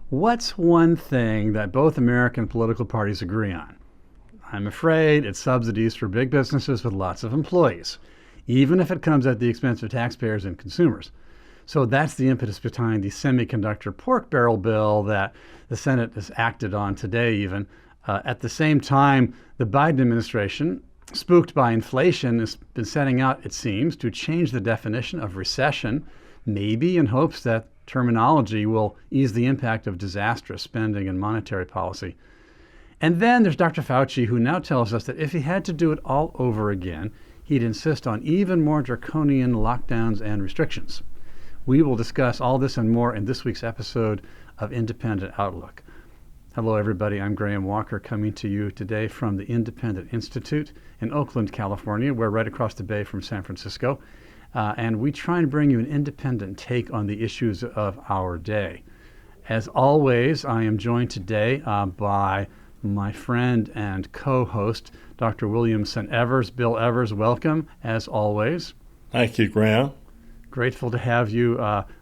What's one thing that both American political parties agree on? I'm afraid it's subsidies for big businesses with lots of employees, even if it comes at the expense of taxpayers and consumers. So that's the impetus behind the semiconductor pork barrel bill that the Senate has acted on today, even. At the same time, the Biden administration, spooked by inflation, has been setting out, it seems, to change the definition of recession, maybe in hopes that terminology will ease the impact of disastrous spending and monetary policy. And then there's Dr. Fauci, who now tells us that if he had to do it all over again, he'd insist on even more draconian lockdowns and restrictions. We will discuss all this and more in this week's episode of Independent Outlook. Hello, everybody. I'm Graham Walker, coming to you today from the Independent Institute in Oakland, California. We're right across the bay from San Francisco. And we try and bring you an independent take on the issues of our day. As always, I am joined today by my friend and co-host, Dr. Williamson Evers. Bill Evers, welcome, as always. Thank you, Graham. Grateful to have you.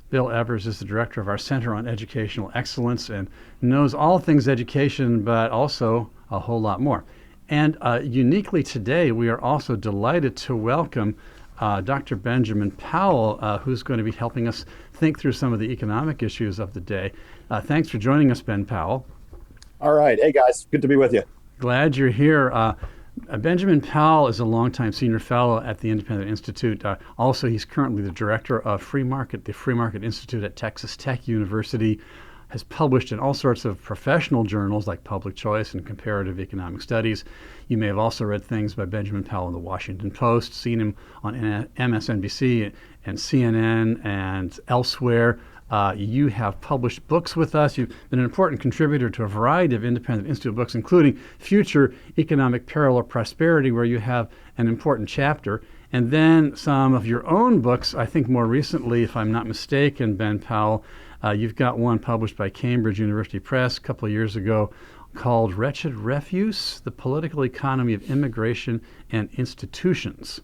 Bill Evers is the director of our Center on Educational Excellence and knows all things education, but also a whole lot more. And uniquely today, we are also delighted to welcome Dr. Benjamin Powell, who's going to be helping us think through some of the economic issues of the day. Thanks for joining us, Ben Powell. All right. Hey, guys. Good to be with you. Glad you're here. Benjamin Powell is a longtime senior fellow at the Independent Institute. Also, he's currently the director of the Free Market Institute at Texas Tech University, has published in all sorts of professional journals like Public Choice and Comparative Economic Studies. You may have also read things by Benjamin Powell in the Washington Post, seen him on MSNBC and CNN and elsewhere. You have published books with us. You've been an important contributor to a variety of Independent Institute books, including Future Economic Peril or Prosperity, where you have an important chapter. And then some of your own books, I think more recently, if I'm not mistaken, Ben Powell, you've got one published by Cambridge University Press a couple of years ago called Wretched Refuse, The Political Economy of Immigration and Institutions.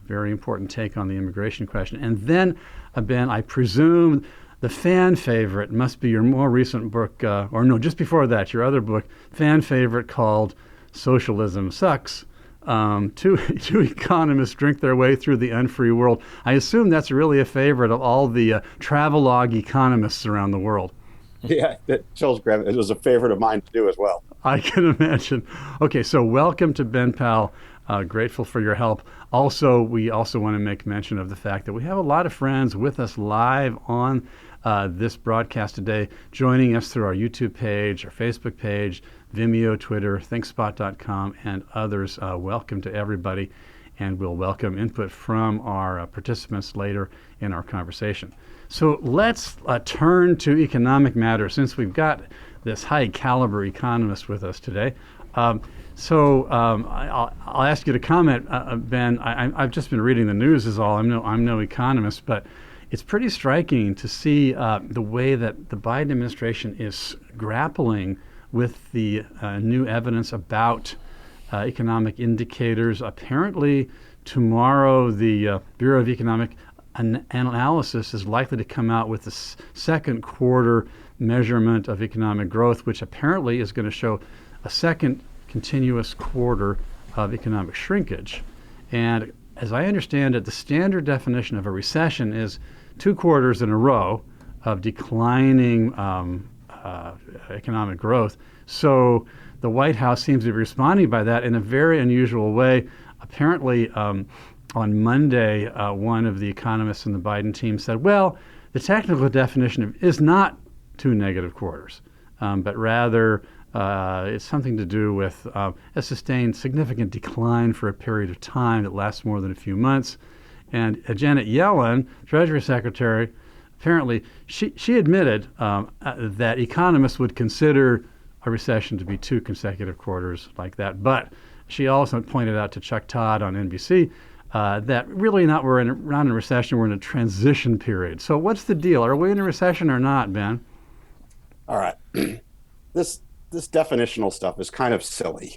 A very important take on the immigration question. And then, Ben, I presume the fan favorite must be your more recent book, or no, just before that, your other book, fan favorite called Socialism Sucks. Two economists drink their way through the unfree world. I assume that's really a favorite of all the travelogue economists around the world. Yeah, that shows, Graham. It was a favorite of mine to do as well. I can imagine. Okay, so welcome to Ben Powell. Grateful for your help. Also, we also want to make mention of the fact that we have a lot of friends with us live on this broadcast today, joining us through our YouTube page, our Facebook page, Vimeo, Twitter, thinkspot.com, and others. Welcome to everybody, and we'll welcome input from our participants later in our conversation. So let's turn to economic matters, since we've got this high-caliber economist with us today. I'll ask you to comment, Ben. I've just been reading the news is all. I'm no economist, but it's pretty striking to see the way that the Biden administration is grappling with the new evidence about economic indicators. Apparently, tomorrow, the Bureau of Economic Analysis is likely to come out with the second quarter measurement of economic growth, which apparently is going to show a second continuous quarter of economic shrinkage. And as I understand it, the standard definition of a recession is 2 quarters in a row of declining economic growth. So the White House seems to be responding by that in a very unusual way. Apparently, on Monday, one of the economists in the Biden team said, well, the technical definition is not 2 negative quarters, but rather it's something to do with a sustained significant decline for a period of time that lasts more than a few months. And Janet Yellen, Treasury Secretary, apparently she admitted that economists would consider a recession to be 2 consecutive quarters like that. But she also pointed out to Chuck Todd on NBC that really not we're not in a recession, we're in a transition period. So what's the deal? Are we in a recession or not, Ben? All right. This definitional stuff is kind of silly.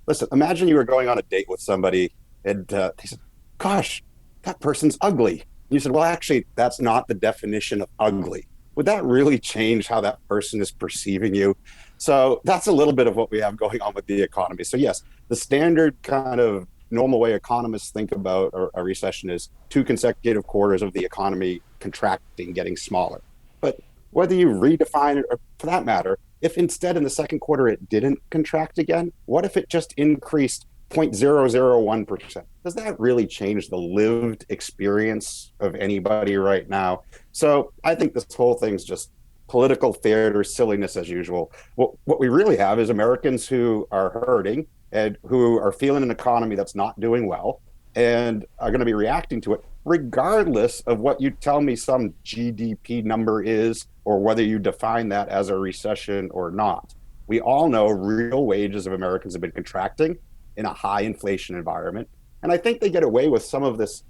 Listen, imagine you were going on a date with somebody and they said, gosh, that person's ugly. And you said, well, actually, that's not the definition of ugly. would that really change how that person is perceiving you? So that's a little bit of what we have going on with the economy. So yes, the standard kind of normal way economists think about a recession is 2 consecutive quarters of the economy contracting, getting smaller. But whether you redefine it, or for that matter, if instead in the second quarter it didn't contract again, what if it just increased 0.001%? Does that really change the lived experience of anybody right now? So I think this whole thing's just political theater, silliness as usual. What we really have is Americans who are hurting and who are feeling an economy that's not doing well and are going to be reacting to it, regardless of what you tell me some GDP number is or whether you define that as a recession or not. We all know real wages of Americans have been contracting in a high inflation environment. And I think they get away with some of this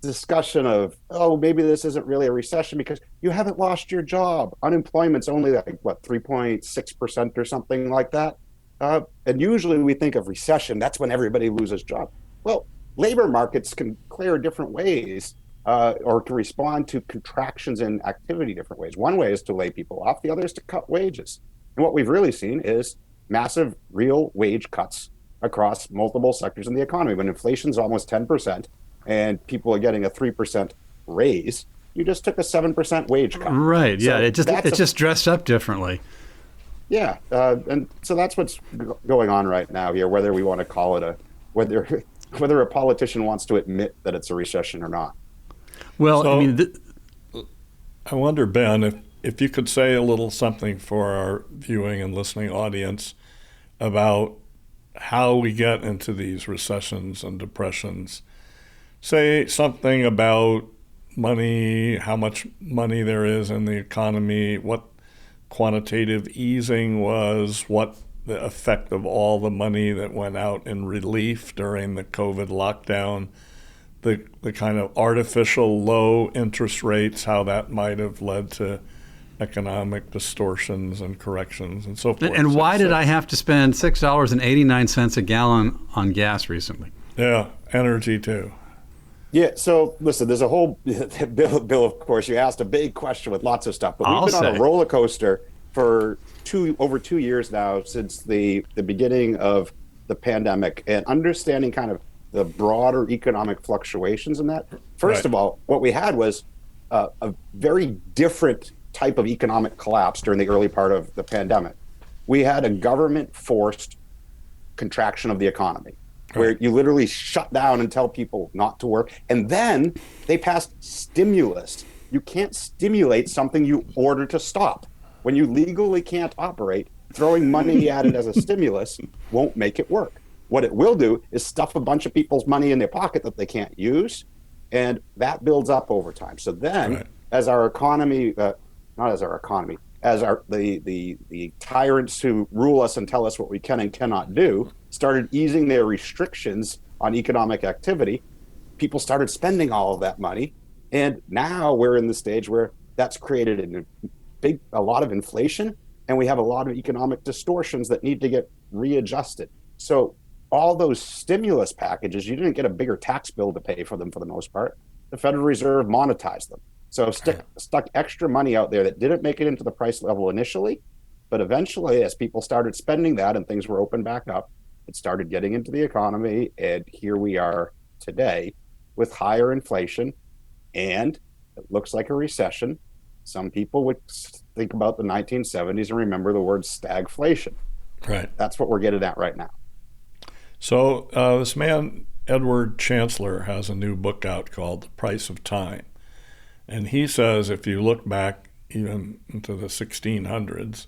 discussion of, oh, maybe this isn't really a recession because you haven't lost your job. Unemployment's only like, what, 3.6% or something like that. And usually we think of recession, that's when everybody loses job. Well, labor markets can clear different ways or can respond to contractions in activity different ways. One way is to lay people off, the other is to cut wages. And what we've really seen is massive real wage cuts across multiple sectors in the economy. When inflation's almost 10% and people are getting a 3% raise, you just took a 7% wage cut. Right. So yeah. It's just dressed up differently. Yeah. And so that's what's going on right now here, whether we want to call it whether a politician wants to admit that it's a recession or not. Well, So, I mean, I wonder, Ben, if you could say a little something for our viewing and listening audience about how we get into these recessions and depressions. Say something about money, how much money there is in the economy, what quantitative easing was, what the effect of all the money that went out in relief during the COVID lockdown, the kind of artificial low interest rates, how that might have led to economic distortions and corrections and so forth. and why did I have to spend $6.89 a gallon on gas recently? Yeah, energy too. Yeah, so listen, there's a whole Bill, of course, you asked a big question with lots of stuff, but we've been on a roller coaster for over 2 years now since the beginning of the pandemic, and understanding kind of the broader economic fluctuations in that. First of all, what we had was a very different type of economic collapse during the early part of the pandemic. We had a government-forced contraction of the economy, where you literally shut down and tell people not to work. And then they passed stimulus. You can't stimulate something you order to stop. When you legally can't operate, throwing money at it as a stimulus won't make it work. What it will do is stuff a bunch of people's money in their pocket that they can't use, and that builds up over time. So then, as our economy, not as our economy, as the tyrants who rule us and tell us what we can and cannot do started easing their restrictions on economic activity, people started spending all of that money. And now we're in the stage where that's created a lot of inflation, and we have a lot of economic distortions that need to get readjusted. So all those stimulus packages, you didn't get a bigger tax bill to pay for them for the most part. The Federal Reserve monetized them. So stuck extra money out there that didn't make it into the price level initially, but eventually as people started spending that and things were opened back up, it started getting into the economy, and here we are today with higher inflation, and it looks like a recession. Some people would think about the 1970s and remember the word stagflation. Right. That's what we're getting at right now. So this man, Edward Chancellor, has a new book out called The Price of Time. And he says if you look back even into the 1600s,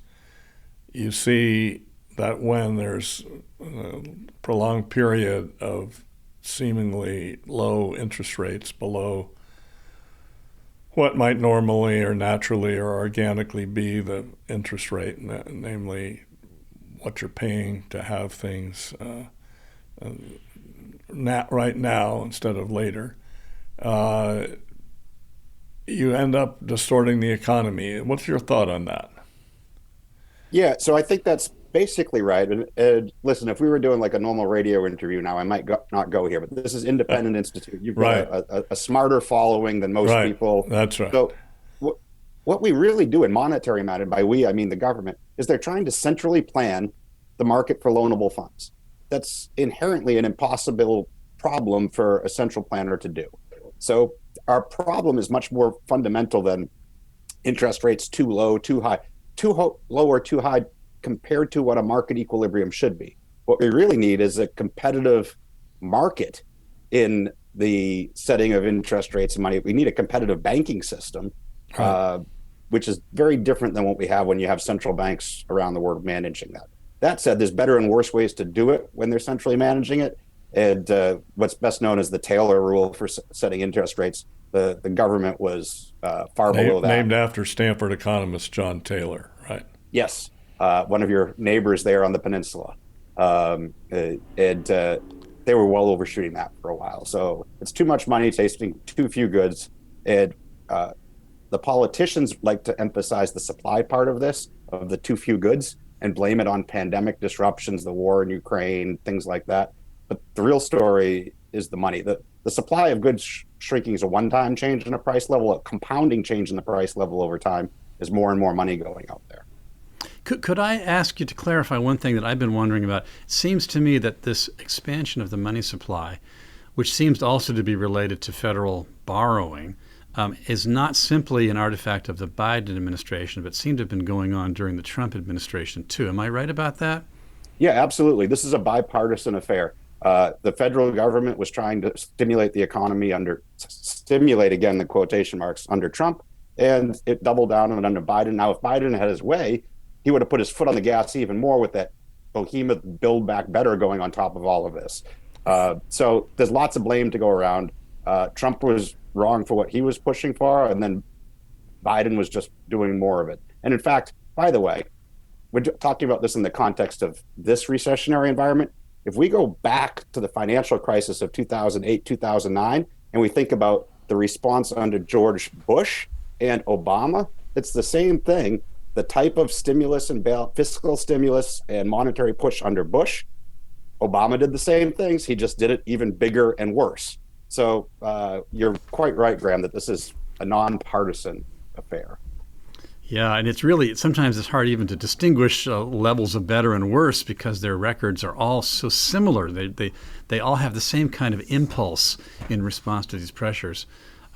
you see that when there's a prolonged period of seemingly low interest rates below what might normally or naturally or organically be the interest rate, namely what you're paying to have things right now instead of later, you end up distorting the economy. What's your thought on that? Yeah, so I think that's basically right. And listen, if we were doing like a normal radio interview now, I might not go here, but this is Independent Institute. You've got a smarter following than most people. That's right. So what we really do in monetary matter, by we, I mean the government, is they're trying to centrally plan the market for loanable funds. That's inherently an impossible problem for a central planner to do. So our problem is much more fundamental than interest rates too low, too high, low or too high compared to what a market equilibrium should be. What we really need is a competitive market in the setting of interest rates and money. We need a competitive banking system, which is very different than what we have when you have central banks around the world managing that. That said, there's better and worse ways to do it when they're centrally managing it. And what's best known as the Taylor rule for setting interest rates, the government was far below that. Named after Stanford economist John Taylor, right? Yes, one of your neighbors there on the peninsula. And they were well overshooting that for a while. So it's too much money tasting too few goods. And the politicians like to emphasize the supply part of this, of the too few goods, and blame it on pandemic disruptions, the war in Ukraine, things like that. But the real story is the money. The supply of goods shrinking is a one-time change in the price level. A compounding change in the price level over time is more and more money going out there. Could I ask you to clarify one thing that I've been wondering about? It seems to me that this expansion of the money supply, which seems also to be related to federal borrowing, is not simply an artifact of the Biden administration, but seemed to have been going on during the Trump administration too. Am I right about that? Yeah, absolutely. This is a bipartisan affair. The federal government was trying to stimulate the economy stimulate again the quotation marks under Trump, and it doubled down on it under Biden. Now, if Biden had his way, he would have put his foot on the gas even more with that behemoth Build Back Better going on top of all of this. So there's lots of blame to go around. Trump was wrong for what he was pushing for, and then Biden was just doing more of it. And in fact, by the way, we're talking about this in the context of this recessionary environment. If we go back to the financial crisis of 2008, 2009, and we think about the response under George Bush and Obama, it's the same thing. The type of stimulus and fiscal stimulus and monetary push under Bush, Obama did the same things. He just did it even bigger and worse. So you're quite right, Graham, that this is a nonpartisan affair. Yeah, and it's really, sometimes it's hard even to distinguish levels of better and worse because their records are all so similar. They all have the same kind of impulse in response to these pressures.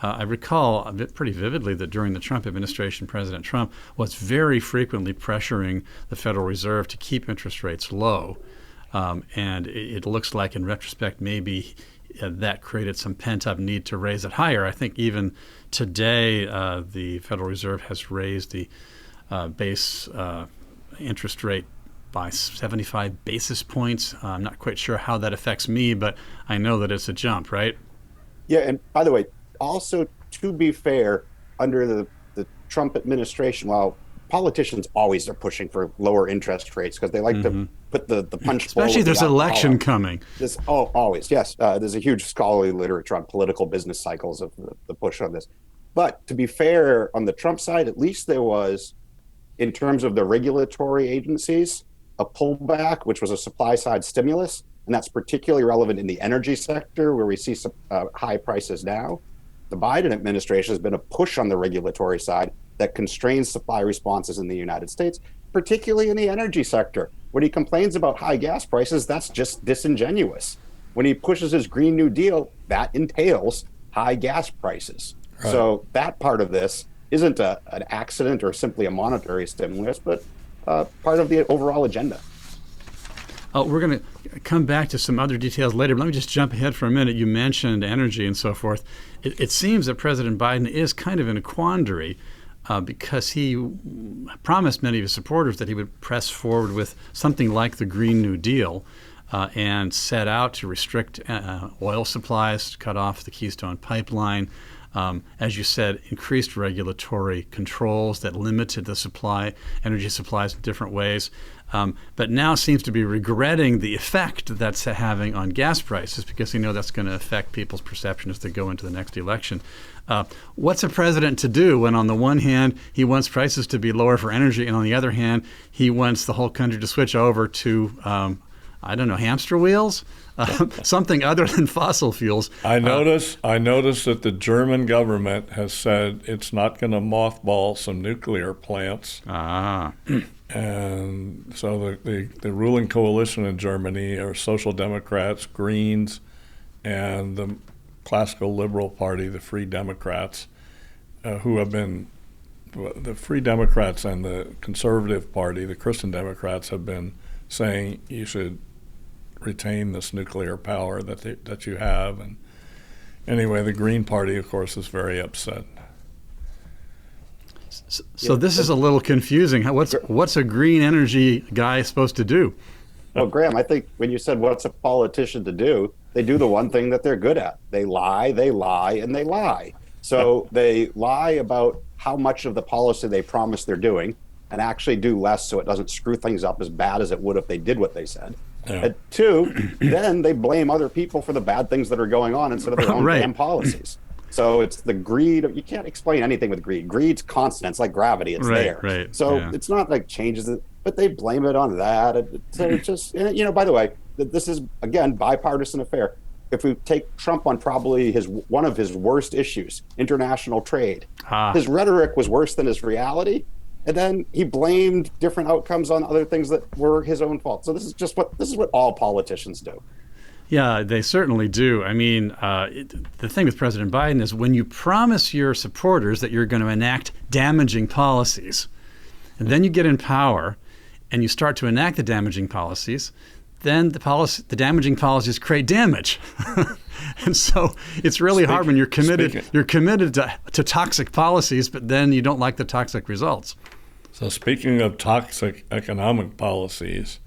I recall pretty vividly that during the Trump administration, President Trump was very frequently pressuring the Federal Reserve to keep interest rates low. And it looks like in retrospect, maybe that created some pent-up need to raise it higher. I think even today, the Federal Reserve has raised the base interest rate by 75 basis points. I'm not quite sure how that affects me, but I know that it's a jump, right? Yeah, and by the way, also to be fair, under the Trump administration, while politicians always are pushing for lower interest rates because they like to put the punch bowl. Especially there's an election coming. Always, yes. There's a huge scholarly literature on political business cycles of the push on this. But to be fair, on the Trump side, at least there was, in terms of the regulatory agencies, a pullback, which was a supply side stimulus. And that's particularly relevant in the energy sector where we see some high prices now. The Biden administration has been a push on the regulatory side that constrains supply responses in the United States, particularly in the energy sector. When he complains about high gas prices, that's just disingenuous. When he pushes his Green New Deal, that entails high gas prices. Right. So that part of this isn't an accident or simply a monetary stimulus, but part of the overall agenda. We're going to come back to some other details later, but let me just jump ahead for a minute. You mentioned energy and so forth. It seems that President Biden is kind of in a quandary because he promised many of his supporters that he would press forward with something like the Green New Deal and set out to restrict oil supplies, cut off the Keystone Pipeline, as you said, increased regulatory controls that limited the energy supplies in different ways, but now seems to be regretting the effect that's having on gas prices because that's going to affect people's perception as they go into the next election. What's a president to do when on the one hand he wants prices to be lower for energy and on the other hand he wants the whole country to switch over to I don't know, hamster wheels, something other than fossil fuels. I notice that the German government has said it's not going to mothball some nuclear plants. And so the ruling coalition in Germany are Social Democrats, Greens, and the classical liberal party, the Free Democrats, who have been, the Free Democrats and the Conservative Party, the Christian Democrats, have been saying you should retain this nuclear power that you have. And anyway, the Green Party, of course, is very upset. So this is a little confusing. What's a green energy guy supposed to do? Well, Graham, I think when you said what's a politician to do, they do the one thing that they're good at. They lie, and they lie. So they lie about how much of the policy they promise they're doing and actually do less so it doesn't screw things up as bad as it would if they did what they said. Yeah. And two, then they blame other people for the bad things that are going on instead of their own damn policies. So it's the greed. You can't explain anything with greed. Greed's constant. It's like gravity. It's there. Right. So it's not like changes it, but they blame it on that. So it's just, by the way, this is, again, bipartisan affair. If we take Trump on probably one of his worst issues, international trade, his rhetoric was worse than his reality. And then he blamed different outcomes on other things that were his own fault. So this is what all politicians do. Yeah, they certainly do. I mean, the thing with President Biden is when you promise your supporters that you're going to enact damaging policies, and then you get in power and you start to enact the damaging policies, then the damaging policies create damage. And so it's really hard when you're committed to toxic policies, but then you don't like the toxic results. So speaking of toxic economic policies,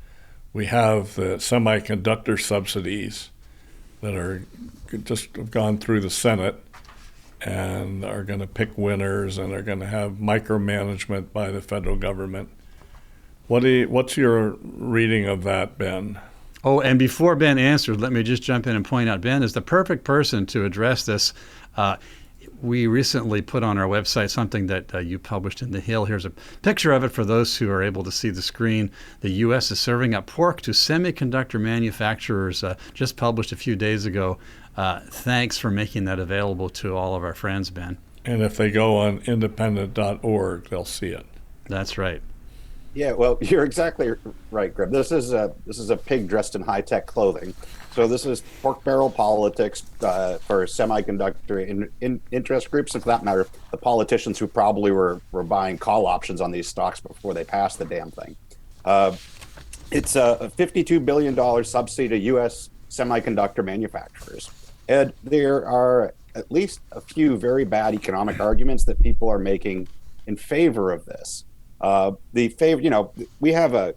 we have the semiconductor subsidies that are just have gone through the Senate and are going to pick winners and are going to have micromanagement by the federal government. What's your reading of that, Ben? Oh, and before Ben answers, let me just jump in and point out Ben is the perfect person to address this. We recently put on our website something that you published in The Hill. Here's a picture of it for those who are able to see the screen. The U.S. is serving up pork to semiconductor manufacturers, just published a few days ago. Thanks for making that available to all of our friends, Ben. And if they go on independent.org, they'll see it. That's right. Yeah, well, you're exactly right, Greg. This is a pig dressed in high-tech clothing. So this is pork barrel politics for semiconductor interest groups, and for that matter, the politicians who probably were buying call options on these stocks before they passed the damn thing. It's a $52 billion subsidy to U.S. semiconductor manufacturers. And there are at least a few very bad economic arguments that people are making in favor of this. We have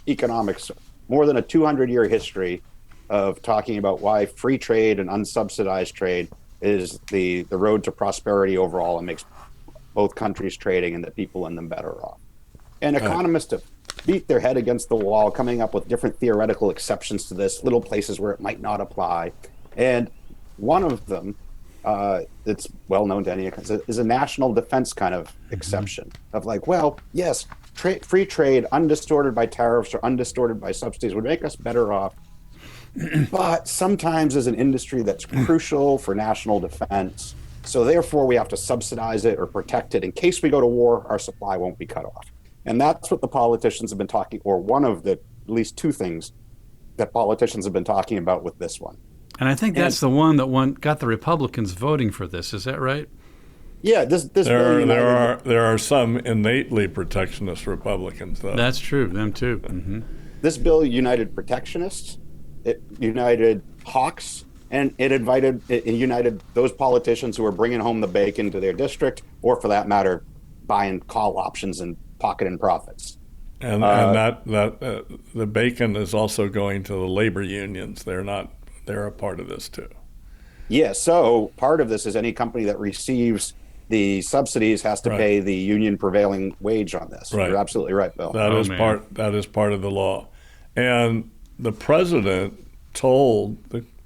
economics more than a 200-year history of talking about why free trade and unsubsidized trade is the road to prosperity overall and makes both countries trading and the people in them better off. And economists have beat their head against the wall, coming up with different theoretical exceptions to this, little places where it might not apply. And one of them that's well known to any is a national defense kind of exception of like, well, yes, free trade undistorted by tariffs or undistorted by subsidies would make us better off. But sometimes as an industry that's crucial for national defense, so therefore we have to subsidize it or protect it in case we go to war, our supply won't be cut off. And that's what the politicians have been talking, or one of the at least two things that politicians have been talking about with this one. And I think that's the one that got the Republicans voting for this. Is that right? Yeah, there are some innately protectionist Republicans, though. That's true, them too. Mm-hmm. This bill united protectionists, it united hawks, and it united those politicians who were bringing home the bacon to their district, or for that matter, buying call options and pocketing profits. And that the bacon is also going to the labor unions. They're a part of this too. Yeah, so part of this is any company that receives the subsidies has to pay the union prevailing wage on this. Right. You're absolutely right, Bill. That is part of the law. And the president told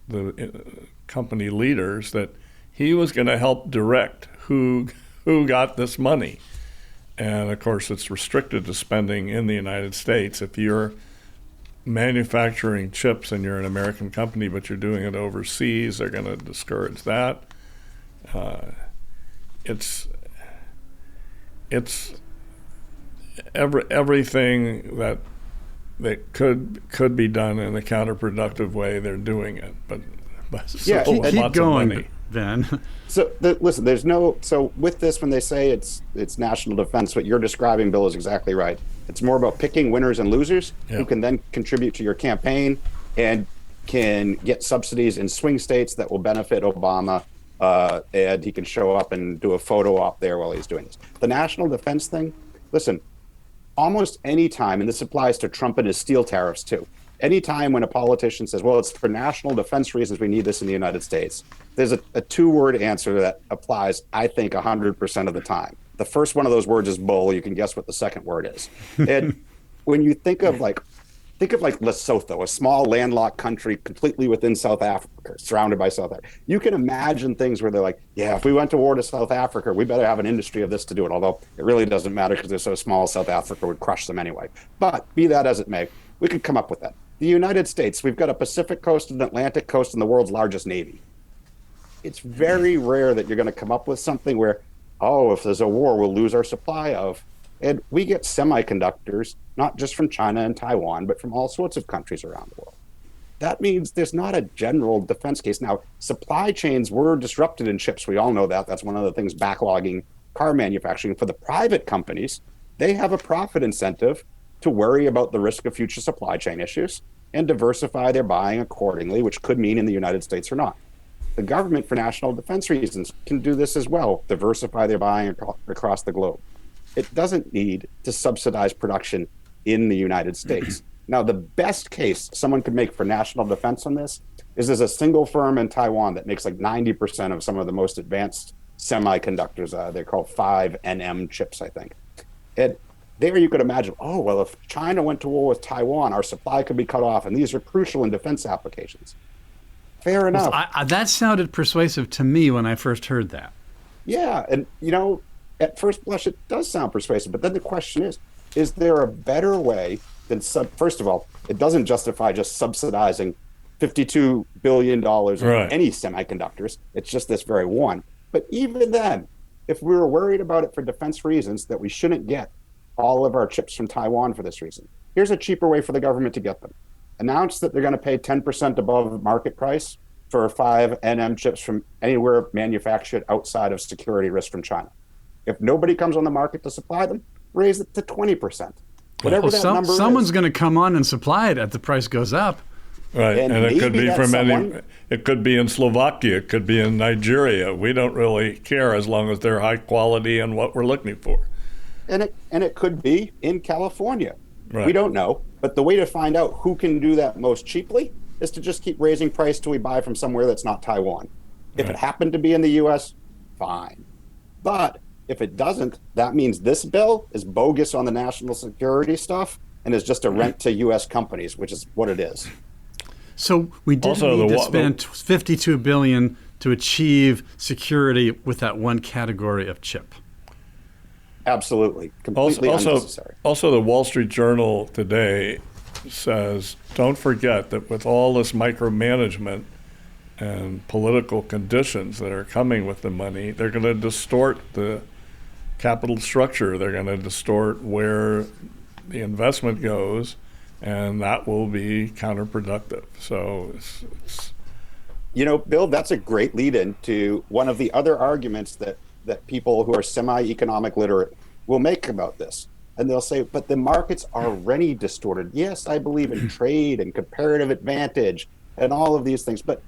the company leaders that he was going to help direct who got this money. And of course, it's restricted to spending in the United States. If you're manufacturing chips and you're an American company, but you're doing it overseas, they're going to discourage that. It's everything that could be done in a counterproductive way. They're doing it, but keep going, Ben. So listen, so with this, when they say it's national defense, what you're describing, Bill, is exactly right. It's more about picking winners and losers who can then contribute to your campaign and can get subsidies in swing states that will benefit Obama, and he can show up and do a photo op there while he's doing this. The national defense thing, listen, almost any time, and this applies to Trump and his steel tariffs too, any time when a politician says, well, it's for national defense reasons we need this in the United States, there's a two-word answer that applies, I think, 100% of the time. The first one of those words is bull. You can guess what the second word is. And when you think of Lesotho, a small landlocked country completely within South Africa, surrounded by South Africa. You can imagine things where they're like, yeah, if we went to war to South Africa, we better have an industry of this to do it. Although it really doesn't matter because they're so small, South Africa would crush them anyway. But be that as it may, we could come up with that. The United States, we've got a Pacific coast and an Atlantic coast and the world's largest Navy. It's very rare that you're going to come up with something where, oh, if there's a war, we'll lose our supply of. And we get semiconductors, not just from China and Taiwan, but from all sorts of countries around the world. That means there's not a general defense case. Now, supply chains were disrupted in chips. We all know that. That's one of the things backlogging car manufacturing. For the private companies, they have a profit incentive to worry about the risk of future supply chain issues and diversify their buying accordingly, which could mean in the United States or not. The government, for national defense reasons, can do this as well, diversify their buying across the globe. It doesn't need to subsidize production in the United States. Now, the best case someone could make for national defense on this is there's a single firm in Taiwan that makes like 90% of some of the most advanced semiconductors. They're called 5nm chips, I think. And there you could imagine, oh, well, if China went to war with Taiwan, our supply could be cut off, and these are crucial in defense applications. Fair enough. Well, that sounded persuasive to me when I first heard that. Yeah, and at first blush, it does sound persuasive, but then the question is there a better way than first of all, it doesn't justify just subsidizing $52 billion of any semiconductors. It's just this very one. But even then, if we were worried about it for defense reasons, that we shouldn't get all of our chips from Taiwan for this reason, here's a cheaper way for the government to get them. Announce that they're going to pay 10% above market price for 5nm chips from anywhere manufactured outside of security risk from China. If nobody comes on the market to supply them, raise it to 20%. Whatever that number is. Someone's going to come on and supply it as the price goes up. Right, and it could be from it could be in Slovakia, it could be in Nigeria. We don't really care as long as they're high quality and what we're looking for. And it could be in California. Right. We don't know, but the way to find out who can do that most cheaply is to just keep raising price till we buy from somewhere that's not Taiwan. If it happened to be in the U.S., fine. But if it doesn't, that means this bill is bogus on the national security stuff and is just a rent to U.S. companies, which is what it is. So we didn't need to spend $52 billion to achieve security with that one category of chip. Absolutely. Completely unnecessary. Also, the Wall Street Journal today says, don't forget that with all this micromanagement and political conditions that are coming with the money, they're going to distort the capital structure. They're going to distort where the investment goes, and that will be counterproductive. So it's Bill, that's a great lead-in to one of the other arguments that people who are semi-economic literate will make about this. And they'll say, but the market's already distorted. Yes, I believe in trade and comparative advantage and all of these things, but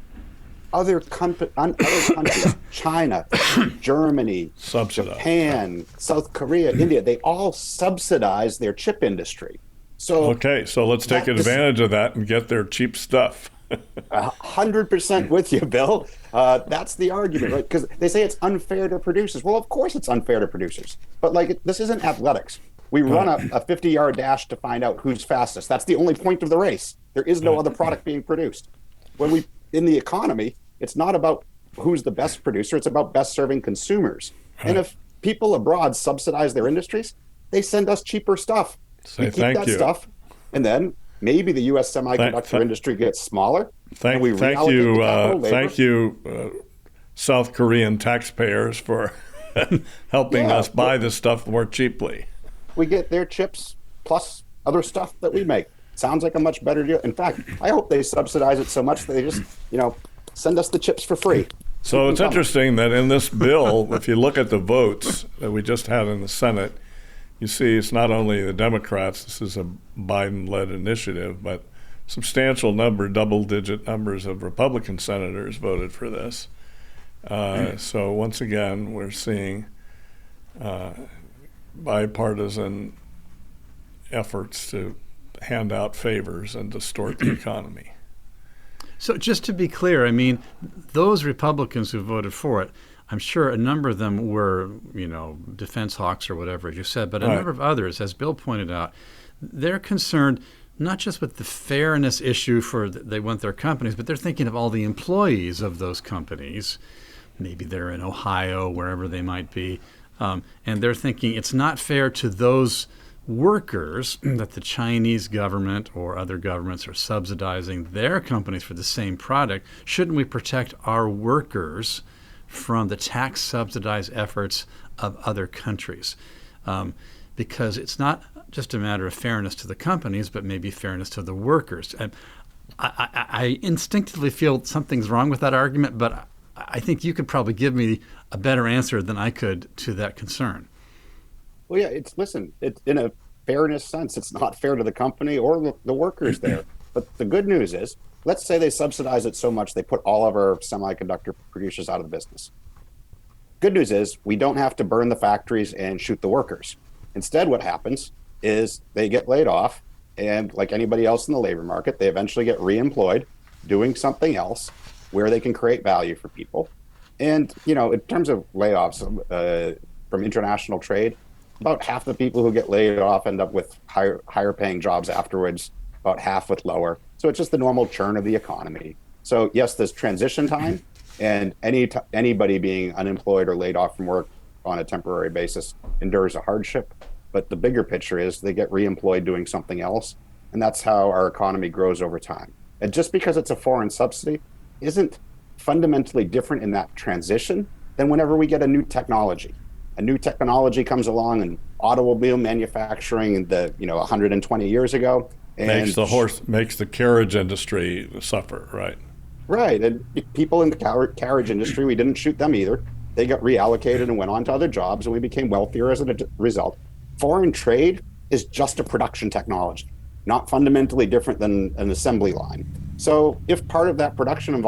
other countries, China, Germany, Japan, South Korea, India, they all subsidize their chip industry. So let's take advantage of that and get their cheap stuff. 100% with you, Bill. That's the argument, right? Because they say it's unfair to producers. Well, of course it's unfair to producers. But this isn't athletics. We run a 50-yard dash to find out who's fastest. That's the only point of the race. There is no other product being produced. In the economy, it's not about who's the best producer. It's about best serving consumers. Right. And if people abroad subsidize their industries, they send us cheaper stuff. We keep that stuff and then maybe the U.S. semiconductor industry gets smaller. Thank you, South Korean taxpayers, for helping us buy this stuff more cheaply. We get their chips plus other stuff that we make. Sounds like a much better deal. In fact, I hope they subsidize it so much that they just, send us the chips for free. So it's interesting that in this bill, if you look at the votes that we just had in the Senate, you see it's not only the Democrats, this is a Biden-led initiative, but substantial number, double-digit numbers of Republican senators voted for this. So once again, we're seeing bipartisan efforts to hand out favors and distort the economy. So just to be clear, I mean, those Republicans who voted for it, I'm sure a number of them were, defense hawks or whatever you said, but a number of others, as Bill pointed out, they're concerned not just with the fairness issue they want their companies, but they're thinking of all the employees of those companies. Maybe they're in Ohio, wherever they might be, and they're thinking it's not fair to those workers that the Chinese government or other governments are subsidizing their companies for the same product. Shouldn't we protect our workers from the tax subsidized efforts of other countries? Because it's not just a matter of fairness to the companies, but maybe fairness to the workers. And I instinctively feel something's wrong with that argument, but I think you could probably give me a better answer than I could to that concern. Well, yeah, it's in a fairness sense, it's not fair to the company or the workers there. But the good news is, let's say they subsidize it so much they put all of our semiconductor producers out of the business. Good news is we don't have to burn the factories and shoot the workers. Instead, what happens is they get laid off, and like anybody else in the labor market, they eventually get reemployed doing something else where they can create value for people. And, in terms of layoffs from international trade, about half the people who get laid off end up with higher paying jobs afterwards, about half with lower. So it's just the normal churn of the economy. So yes, there's transition time, and anybody being unemployed or laid off from work on a temporary basis endures a hardship. But the bigger picture is they get reemployed doing something else, and that's how our economy grows over time. And just because it's a foreign subsidy isn't fundamentally different in that transition than whenever we get a new technology. A new technology comes along in automobile manufacturing 120 years ago. And makes the carriage industry suffer, right? Right. And people in the carriage industry, we didn't shoot them either. They got reallocated and went on to other jobs, and we became wealthier as a result. Foreign trade is just a production technology, not fundamentally different than an assembly line. So if part of that production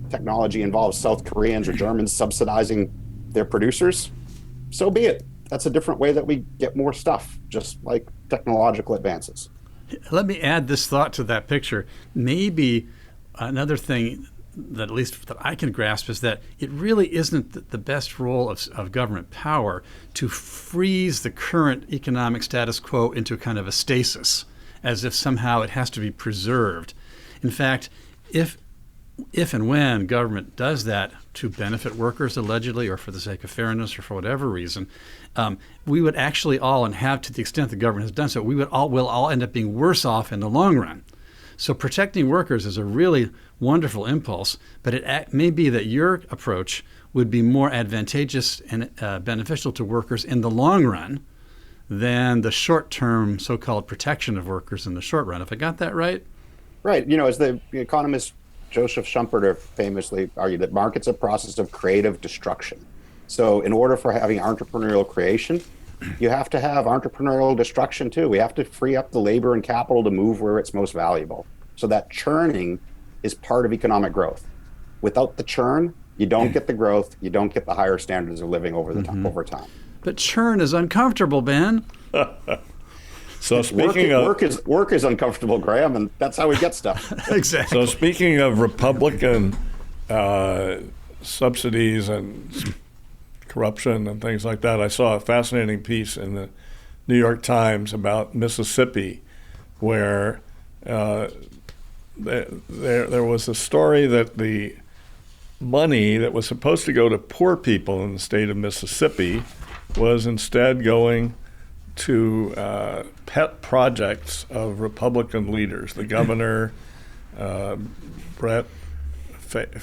technology involves South Koreans or Germans subsidizing their producers, so be it. That's a different way that we get more stuff, just like technological advances. Let me add this thought to that picture. Maybe another thing that at least that I can grasp is that it really isn't the best role of government power to freeze the current economic status quo into a kind of a stasis, as if somehow it has to be preserved. In fact, if and when government does that to benefit workers allegedly, or for the sake of fairness, or for whatever reason, we would actually all, and have to the extent the government has done so, will all end up being worse off in the long run. So protecting workers is a really wonderful impulse, but it may be that your approach would be more advantageous and beneficial to workers in the long run than the short-term so-called protection of workers in the short run. Have I got that right? Right. As the economist Joseph Schumpeter famously argued, that market's a process of creative destruction. So in order for having entrepreneurial creation, you have to have entrepreneurial destruction too. We have to free up the labor and capital to move where it's most valuable. So that churning is part of economic growth. Without the churn, you don't get the growth, you don't get the higher standards of living over time. But churn is uncomfortable, Ben. So speaking of work is uncomfortable, Graham, and that's how we get stuff. Exactly. So speaking of Republican subsidies and corruption and things like that, I saw a fascinating piece in the New York Times about Mississippi, where there was a story that the money that was supposed to go to poor people in the state of Mississippi was instead going to pet projects of Republican leaders. The governor, Brett Favre,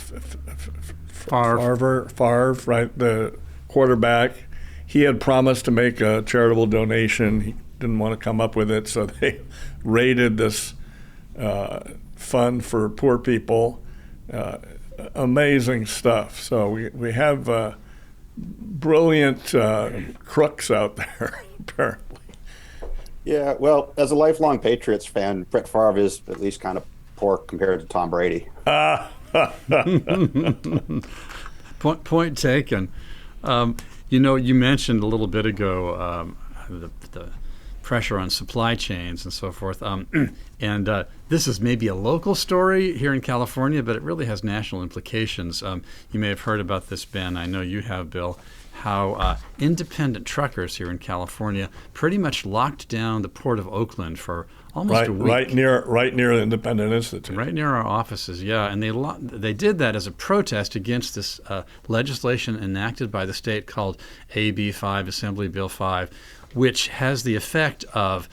right, the quarterback, he had promised to make a charitable donation. He didn't want to come up with it, so they raided this fund for poor people. Amazing stuff. So we have brilliant crooks out there, apparently. Yeah, well, as a lifelong Patriots fan, Brett Favre is at least kind of poor compared to Tom Brady. Point taken. You mentioned a little bit ago the pressure on supply chains and so forth. And this is maybe a local story here in California, but it really has national implications. You may have heard about this, Ben. I know you have, Bill, how independent truckers here in California pretty much locked down the port of Oakland for almost a week. Right near the Independent Institute. Right near our offices, yeah. And they did that as a protest against this legislation enacted by the state called AB 5, Assembly Bill 5, which has the effect of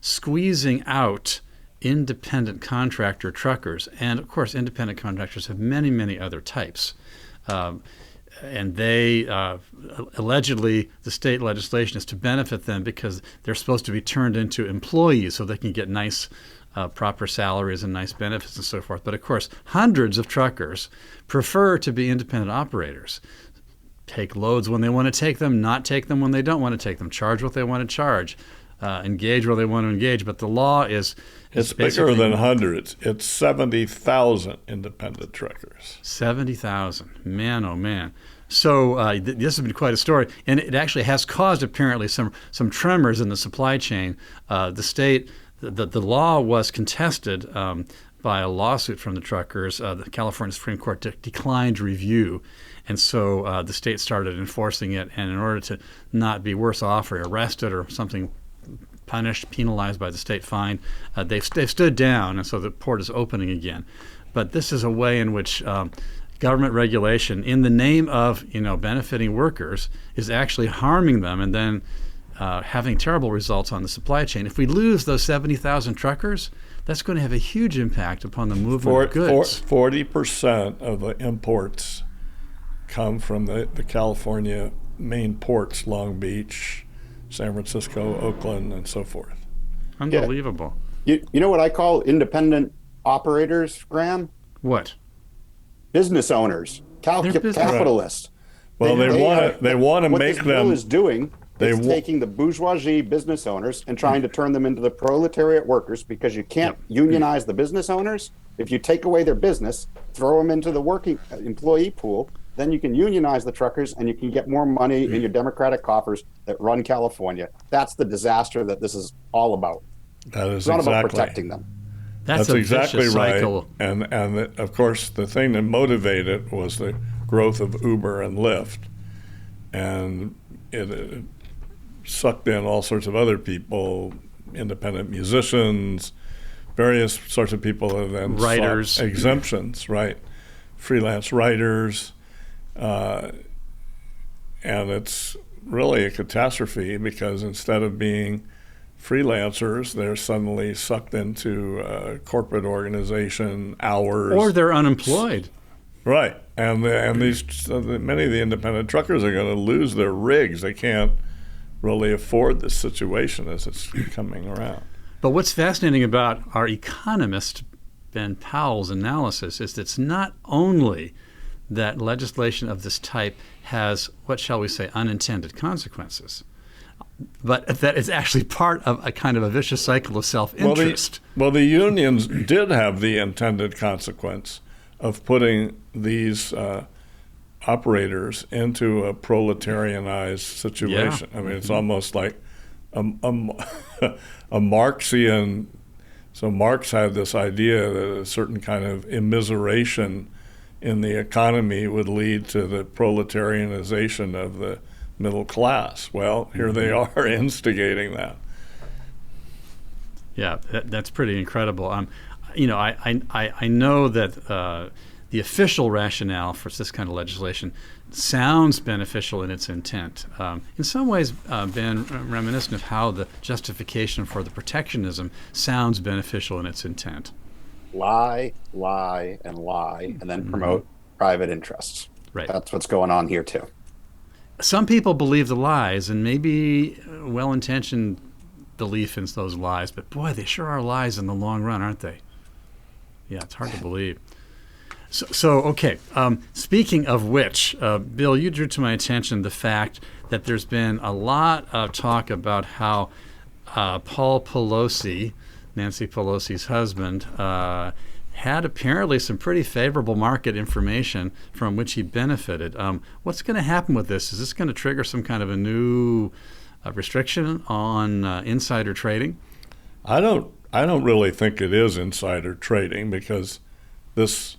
squeezing out independent contractor truckers. And, of course, independent contractors have many, many other types. And they allegedly, the state legislation is to benefit them because they're supposed to be turned into employees so they can get nice, proper salaries and nice benefits and so forth. But of course, hundreds of truckers prefer to be independent operators. Take loads when they want to take them, not take them when they don't want to take them, charge what they want to charge, engage where they want to engage. But the law is bigger than hundreds. It's 70,000 independent truckers. 70,000. Man, oh man. So this has been quite a story, and it actually has caused apparently some tremors in the supply chain. The state, the law was contested by a lawsuit from the truckers. The California Supreme Court declined review, and so the state started enforcing it. And in order to not be worse off or arrested or something, punished, penalized by the state fine, they've stood down, and so the port is opening again. But this is a way in which government regulation, in the name of benefiting workers, is actually harming them, and then having terrible results on the supply chain. If we lose those 70,000 truckers, that's going to have a huge impact upon the movement of goods. 40% of the imports come from the California main ports, Long Beach, San Francisco, Oakland, and so forth. Unbelievable. Yeah. You know what I call independent operators, Graham? What? Business owners, capitalists. Well, they want to make them. What this bill is doing is taking the bourgeoisie business owners and trying to turn them into the proletariat workers, because you can't unionize the business owners. If you take away their business, throw them into the working employee pool, then you can unionize the truckers and you can get more money in your Democratic coffers that run California. That's the disaster that this is all about. That is it's not about protecting them. That's exactly right. Cycle. And of course, the thing that motivated was the growth of Uber and Lyft, and it sucked in all sorts of other people, independent musicians, various sorts of people, and then writers, exemptions, right? Freelance writers, and it's really a catastrophe because instead of being freelancers, they're suddenly sucked into corporate organization hours, or they're unemployed. Right, and many of the independent truckers are going to lose their rigs. They can't really afford this situation as it's coming around. But what's fascinating about our economist Ben Powell's analysis is that it's not only that legislation of this type has, what shall we say, unintended consequences, but that it's actually part of a kind of a vicious cycle of self-interest. Well, the unions did have the intended consequence of putting these operators into a proletarianized situation. I mean, it's almost like a Marxian. So Marx had this idea that a certain kind of immiseration in the economy would lead to the proletarianization of the middle class. Well, here they are instigating that. Yeah, that's pretty incredible. I know that the official rationale for this kind of legislation sounds beneficial in its intent. In some ways, Ben, reminiscent of how the justification for the protectionism sounds beneficial in its intent. Lie, and then promote private interests. Right. That's what's going on here too. Some people believe the lies, and maybe well-intentioned belief in those lies, but boy, they sure are lies in the long run, aren't they? Yeah, it's hard to believe. So okay, speaking of which, Bill, you drew to my attention the fact that there's been a lot of talk about how Paul Pelosi, Nancy Pelosi's husband, had apparently some pretty favorable market information from which he benefited. What's going to happen with this? Is this going to trigger some kind of a new restriction on insider trading? I don't really think it is insider trading, because this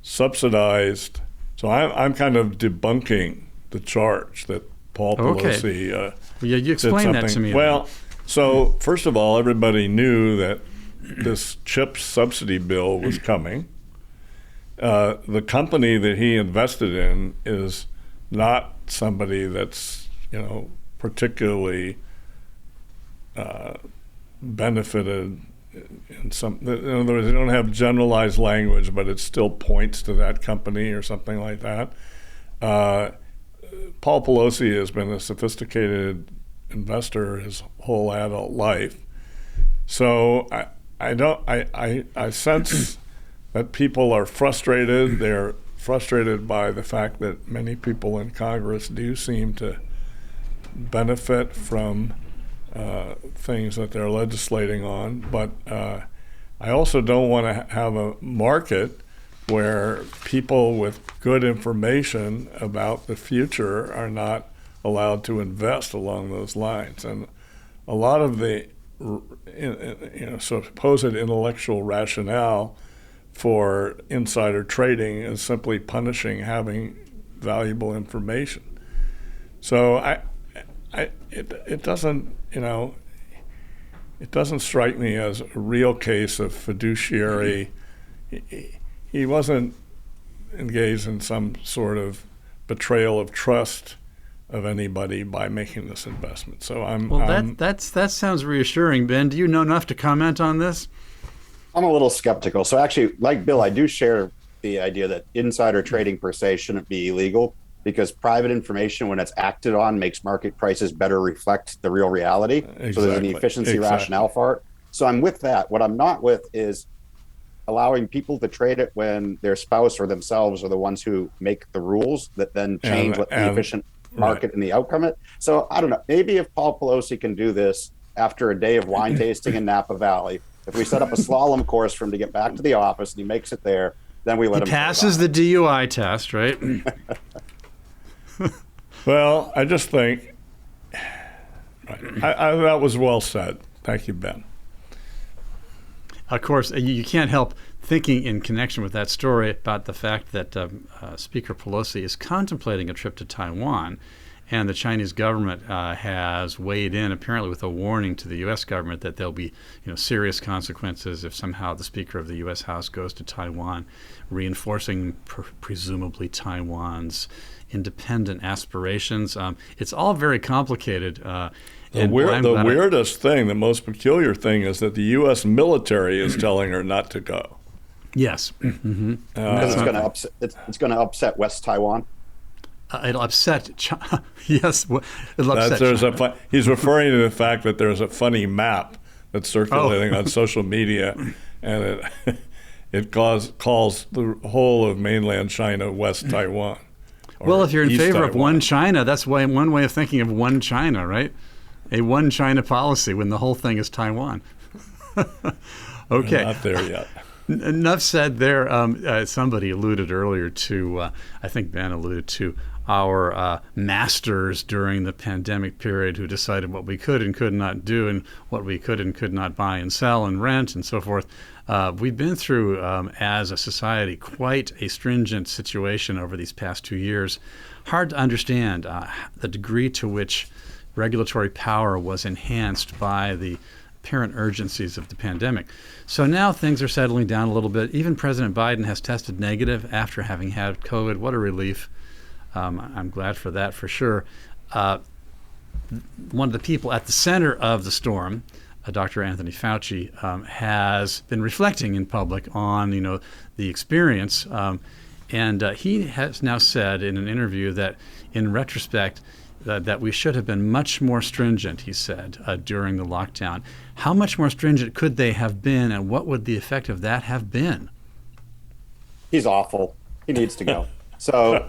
subsidized. So I'm kind of debunking the charge that Paul Pelosi. Yeah, you explain that to me. Well, so first of all, everybody knew that this CHIPS subsidy bill was coming. The company that he invested in is not somebody that's, particularly benefited in some. In other words, they don't have generalized language, but it still points to that company or something like that. Paul Pelosi has been a sophisticated investor his whole adult life, so I sense that people are frustrated. They're frustrated by the fact that many people in Congress do seem to benefit from things that they're legislating on. But I also don't want to have a market where people with good information about the future are not allowed to invest along those lines. And a lot of the supposed intellectual rationale for insider trading is simply punishing having valuable information. So it doesn't strike me as a real case of fiduciary. He wasn't engaged in some sort of betrayal of trust of anybody by making this investment. So that sounds reassuring, Ben. Do you know enough to comment on this? I'm a little skeptical. So actually, like Bill, I do share the idea that insider trading per se shouldn't be illegal, because private information, when it's acted on, makes market prices better reflect the real reality. Exactly. So there's an efficiency rationale for it. So I'm with that. What I'm not with is allowing people to trade it when their spouse or themselves are the ones who make the rules that then change what the efficient market and the outcome it. So I don't know. Maybe if Paul Pelosi can do this after a day of wine tasting in Napa Valley, if we set up a slalom course for him to get back to the office and he makes it there, then we let him. He passes the DUI test, right? Well, I just think that was well said. Thank you, Ben. Of course, you can't help thinking in connection with that story about the fact that Speaker Pelosi is contemplating a trip to Taiwan, and the Chinese government has weighed in, apparently with a warning to the U.S. government that there'll be serious consequences if somehow the Speaker of the U.S. House goes to Taiwan, reinforcing presumably Taiwan's independent aspirations. It's all very complicated. The weirdest thing, the most peculiar thing, is that the U.S. military is telling her not to go. Yes. Mm-hmm. Because it's going to upset West Taiwan. It'll upset China. Yes, it'll upset China. He's referring to the fact that there's a funny map that's circulating on social media, and it calls the whole of mainland China West Taiwan. Well, if you're in favor Taiwan. of one China, that's one way of thinking of one China, right? A one China policy when the whole thing is Taiwan. Okay. We're not there yet. Enough said there. Somebody alluded earlier to, I think Ben alluded to, our masters during the pandemic period who decided what we could and could not do and what we could and could not buy and sell and rent and so forth. We've been through, as a society, quite a stringent situation over these past 2 years. Hard to understand the degree to which regulatory power was enhanced by the apparent urgencies of the pandemic. So now things are settling down a little bit. Even President Biden has tested negative after having had COVID. What a relief. I'm glad for that, for sure. One of the people at the center of the storm, Dr. Anthony Fauci, has been reflecting in public on, the experience. And he has now said in an interview that, in retrospect, that we should have been much more stringent, he said, during the lockdown. How much more stringent could they have been, and what would the effect of that have been? He's awful. He needs to go. So,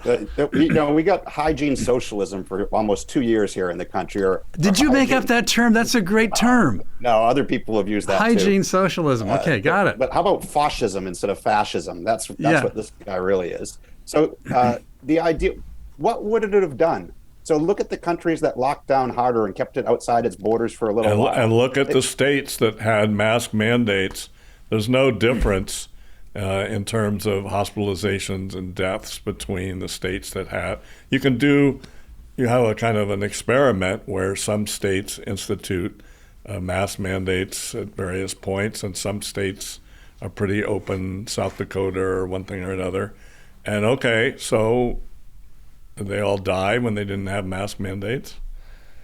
we got hygiene socialism for almost 2 years here in the country. Did you make up that term? That's a great term. No, other people have used that hygiene too. Socialism. Okay, got it. But how about fascism instead of fascism? That's what this guy really is. So the idea, what would it have done? So look at the countries that locked down harder and kept it outside its borders for a little while. And look at the states that had mask mandates. There's no difference in terms of hospitalizations and deaths between the states that had. You have a kind of an experiment where some states institute mask mandates at various points, and some states are pretty open, South Dakota or one thing or another. And okay, so did they all die when they didn't have mask mandates?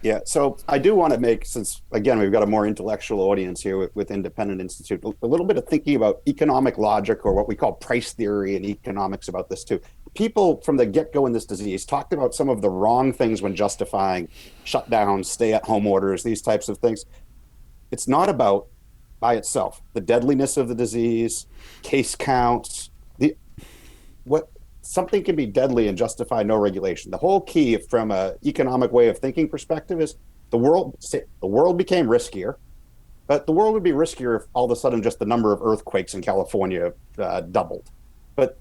Yeah, so I do want to make, since again we've got a more intellectual audience here with Independent Institute, a little bit of thinking about economic logic, or what we call price theory in economics, about this too. People from the get-go in this disease talked about some of the wrong things when justifying shutdowns, stay-at-home orders, these types of things. It's not about, by itself, the deadliness of the disease, case counts, something can be deadly and justify no regulation. The whole key from an economic way of thinking perspective is the world became riskier, but the world would be riskier if all of a sudden just the number of earthquakes in California doubled. But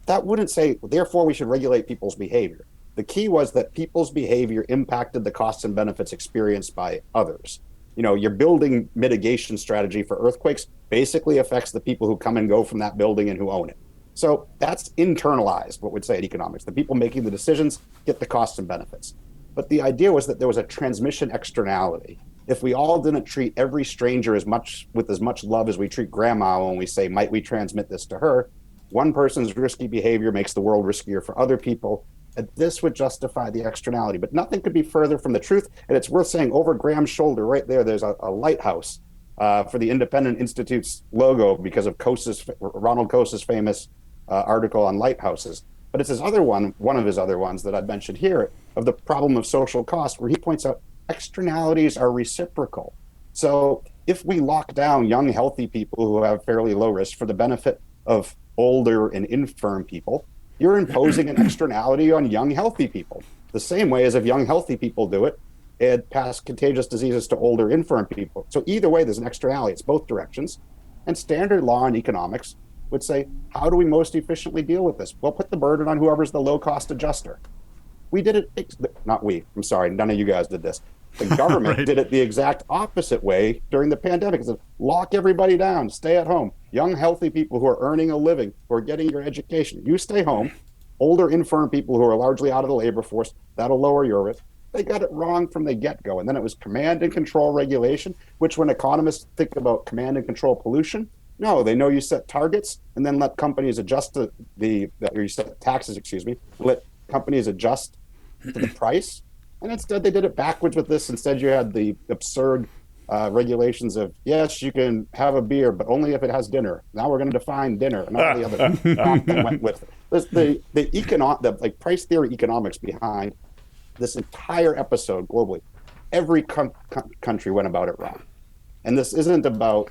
that wouldn't say, therefore, we should regulate people's behavior. The key was that people's behavior impacted the costs and benefits experienced by others. Your building mitigation strategy for earthquakes basically affects the people who come and go from that building and who own it. So that's internalized, what we'd say in economics. The people making the decisions get the costs and benefits. But the idea was that there was a transmission externality. If we all didn't treat every stranger with as much love as we treat grandma when we say, might we transmit this to her, one person's risky behavior makes the world riskier for other people. And this would justify the externality. But nothing could be further from the truth. And it's worth saying, over Graham's shoulder right there, there's a lighthouse for the Independent Institute's logo because of Ronald Coase's famous article on lighthouses. But it's one of his other ones that I've mentioned here, of the problem of social cost, where he points out externalities are reciprocal. So if we lock down young, healthy people who have fairly low risk for the benefit of older and infirm people, you're imposing an externality on young, healthy people. The same way as if young, healthy people do it, and pass contagious diseases to older, infirm people. So either way, there's an externality. It's both directions. And standard law in economics would say, how do we most efficiently deal with this? Well, put the burden on whoever's the low-cost adjuster. We did it, not we, I'm sorry, none of you guys did this. The government Right. did it the exact opposite way during the pandemic. It said, lock everybody down, stay at home. Young, healthy people who are earning a living, who are getting your education, you stay home. Older, infirm people who are largely out of the labor force, that'll lower your risk. They got it wrong from the get-go. And then it was command and control regulation, which when economists think about command and control pollution, no, they know you set targets and then let companies adjust or you set taxes, let companies adjust to the price. And instead they did it backwards with this. Instead you had the absurd regulations of, yes, you can have a beer, but only if it has dinner. Now we're going to define dinner and all the other crap that went with it. The price theory economics behind this entire episode globally, every country went about it wrong. And this isn't about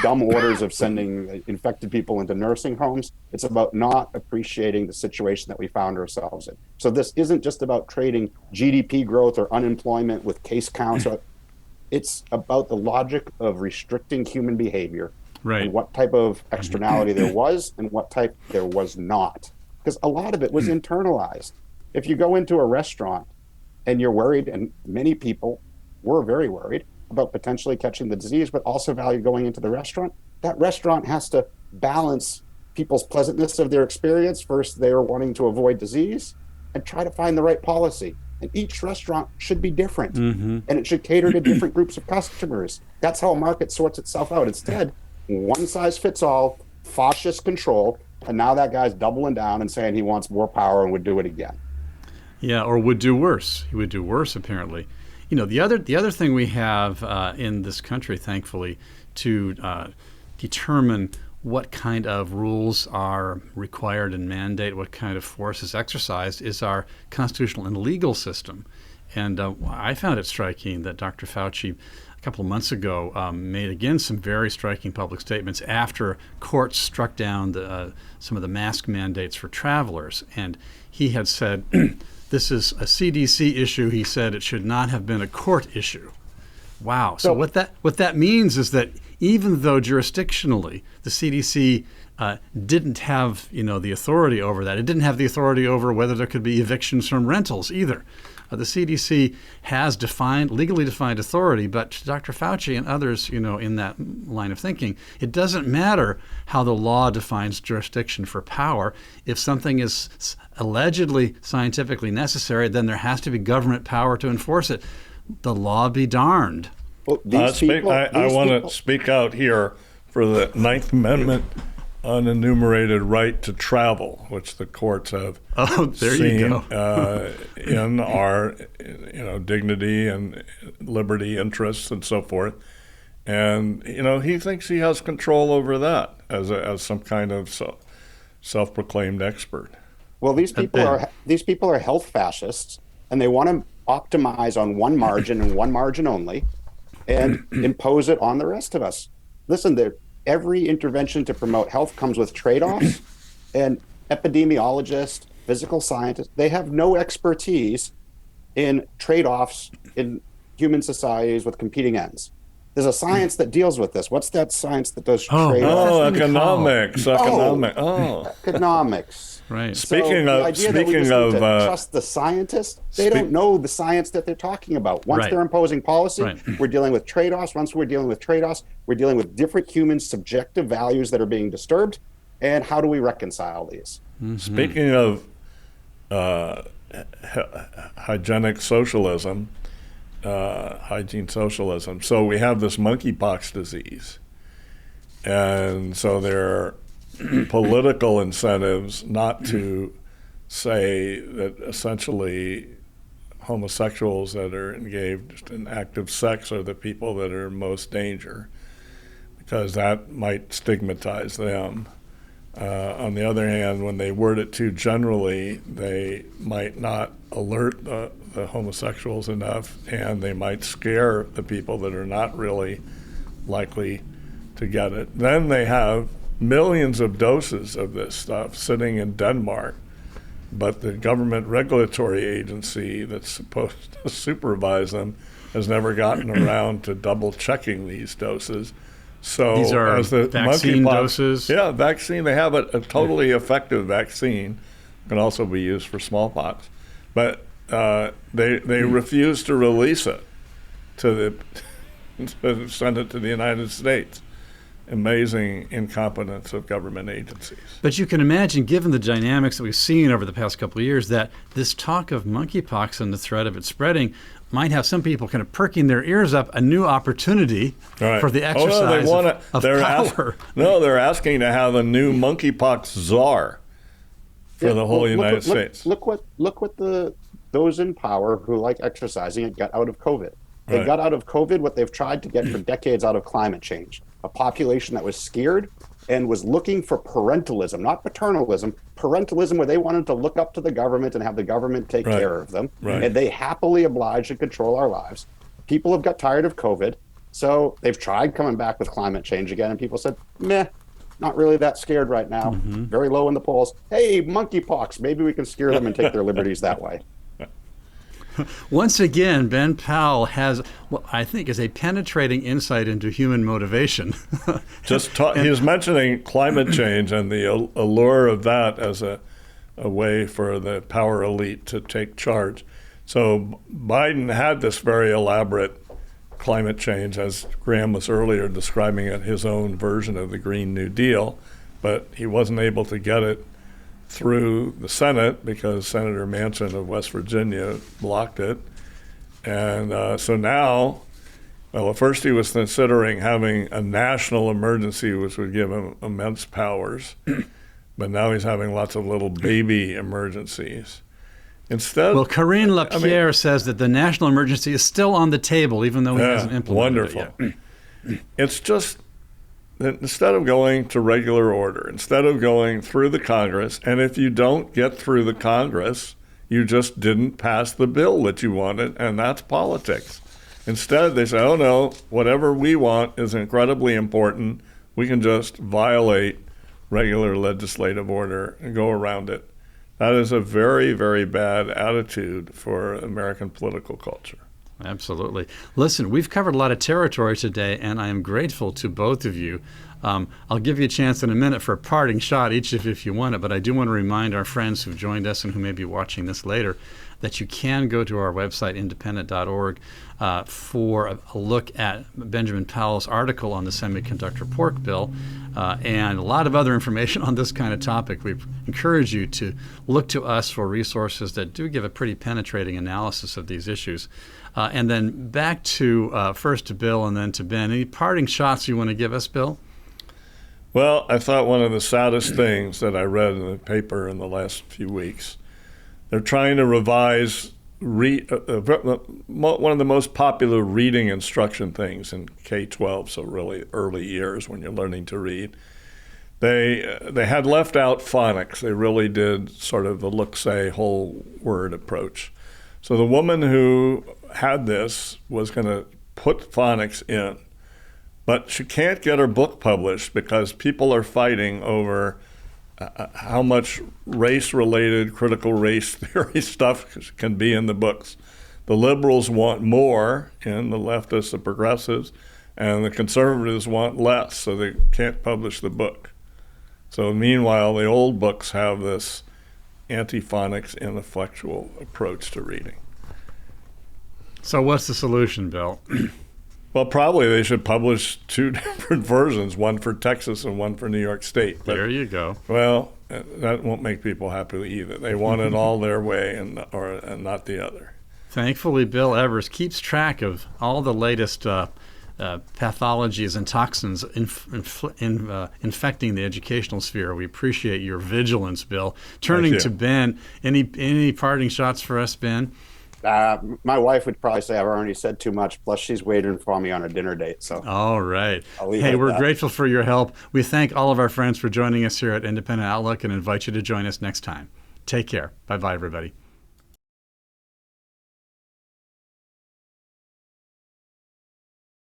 dumb orders of sending infected people into nursing homes. It's about not appreciating the situation that we found ourselves in. So this isn't just about trading GDP growth or unemployment with case counts. It's about the logic of restricting human behavior, Right. and what type of externality there was and what type there was not. Because a lot of it was internalized. If you go into a restaurant and you're worried, and many people were very worried about potentially catching the disease, but also value going into the restaurant, that restaurant has to balance people's pleasantness of their experience versus they're wanting to avoid disease, and try to find the right policy. and each restaurant should be different, and it should cater to different groups of customers. That's how a market sorts itself out. Instead, one size fits all, fascist control, and now that guy's doubling down and saying he wants more power and would do it again. Yeah, or would do worse. He would do worse, apparently. The other thing we have in this country, thankfully, to determine what kind of rules are required and mandate, what kind of force is exercised, is our constitutional and legal system. And I found it striking that Dr. Fauci a couple of months ago made again some very striking public statements after courts struck down some of the mask mandates for travelers. And he had said, this is a CDC issue. He said it should not have been a court issue. Wow. So what that means is that even though jurisdictionally the CDC didn't have the authority over that, it didn't have the authority over whether there could be evictions from rentals either. The CDC has legally defined authority, but to Dr. Fauci and others, in that line of thinking, it doesn't matter how the law defines jurisdiction for power. If something is allegedly scientifically necessary, then there has to be government power to enforce it. The law be darned. Well, I want to speak out here for the Ninth Amendment unenumerated right to travel, which the courts have seen in our dignity and liberty interests and so forth. And he thinks he has control over that as some kind of self-proclaimed expert. Well, these people are health fascists, and they want to optimize on one margin and one margin only, and impose it on the rest of us. Listen, every intervention to promote health comes with trade-offs, and epidemiologists, physical scientists, they have no expertise in trade-offs in human societies with competing ends. There's a science that deals with this. What's that science that does trade-offs? Economics. Economics. Right. Speaking of trust the scientists, they don't know the science that they're talking about. Once they're imposing policy, we're dealing with trade-offs. Once we're dealing with trade-offs, we're dealing with different human subjective values that are being disturbed. And how do we reconcile these? Mm-hmm. Speaking of hygienic socialism, hygiene socialism. So we have this monkeypox disease. And so there are political incentives not to say that essentially homosexuals that are engaged in active sex are the people that are in most danger, because that might stigmatize them. On the other hand, when they word it too generally, they might not alert the homosexuals enough, and they might scare the people that are not really likely to get it. Then they have millions of doses of this stuff sitting in Denmark, but the government regulatory agency that's supposed to supervise them has never gotten around to double checking these doses. So these are as the vaccine doses? Yeah, vaccine. They have a totally effective vaccine. Can also be used for smallpox. But they refuse to release it to send it to the United States. Amazing incompetence of government agencies. But you can imagine, given the dynamics that we've seen over the past couple of years, that this talk of monkeypox and the threat of it spreading might have some people kind of perking their ears up, a new opportunity for the exercise of power. They're asking to have a new monkeypox czar for the whole United States. Look what those in power who like exercising it got out of COVID. They got out of COVID what they've tried to get for decades out of climate change. A population that was scared and was looking for parentalism, not paternalism, parentalism where they wanted to look up to the government and have the government take care of them. And they happily oblige to control our lives. People have got tired of COVID, so they've tried coming back with climate change again, and people said, meh, not really that scared right now. Very low in the polls. Hey, monkeypox, maybe we can scare them and take their liberties that way. Once again, Ben Powell has what I think is a penetrating insight into human motivation. He's mentioning climate change and the allure of that as a way for the power elite to take charge. So Biden had this very elaborate climate change, as Graham was earlier describing it, his own version of the Green New Deal, but he wasn't able to get it through the Senate because Senator Manchin of West Virginia blocked it. And so now, well, at first he was considering having a national emergency, which would give him immense powers. But now he's having lots of little baby emergencies. Instead, well, Karine LaPierre says that the national emergency is still on the table, even though he hasn't implemented it yet. It's just that instead of going to regular order, instead of going through the Congress, and if you don't get through the Congress, you just didn't pass the bill that you wanted, and that's politics. Instead, they say, oh no, whatever we want is incredibly important. We can just violate regular legislative order and go around it. That is a very, very bad attitude for American political culture. Absolutely. Listen, we've covered a lot of territory today, and I am grateful to both of you. I'll give you a chance in a minute for a parting shot, each of you if you want it, but I do want to remind our friends who've joined us and who may be watching this later that you can go to our website, independent.org, for a look at Benjamin Powell's article on the semiconductor pork bill and a lot of other information on this kind of topic. We encourage you to look to us for resources that do give a pretty penetrating analysis of these issues. And then back to first to Bill and then to Ben. Any parting shots you want to give us, Bill? Well, I thought one of the saddest things that I read in the paper in the last few weeks, they're trying to revise one of the most popular reading instruction things in K-12, so really early years when you're learning to read. They had left out phonics. They really did sort of the look-say, whole word approach. So the woman who had this was going to put phonics in, but she can't get her book published because people are fighting over how much race-related critical race theory stuff can be in the books. The liberals want more, and the leftists, the progressives, and the conservatives want less, so they can't publish the book. So meanwhile, the old books have this anti-phonics, ineffectual approach to reading. So what's the solution, Bill? Well, probably they should publish two different versions, one for Texas and one for New York State. But, there you go. Well, that won't make people happy either. They want it all their way and not the other. Thankfully, Bill Evers keeps track of all the latest pathologies and toxins infecting the educational sphere. We appreciate your vigilance, Bill. Turning to Ben, any parting shots for us, Ben? My wife would probably say I've already said too much, plus she's waiting for me on a dinner date. So all right. Hey, we're grateful for your help. We thank all of our friends for joining us here at Independent Outlook and invite you to join us next time. Take care. Bye-bye, everybody.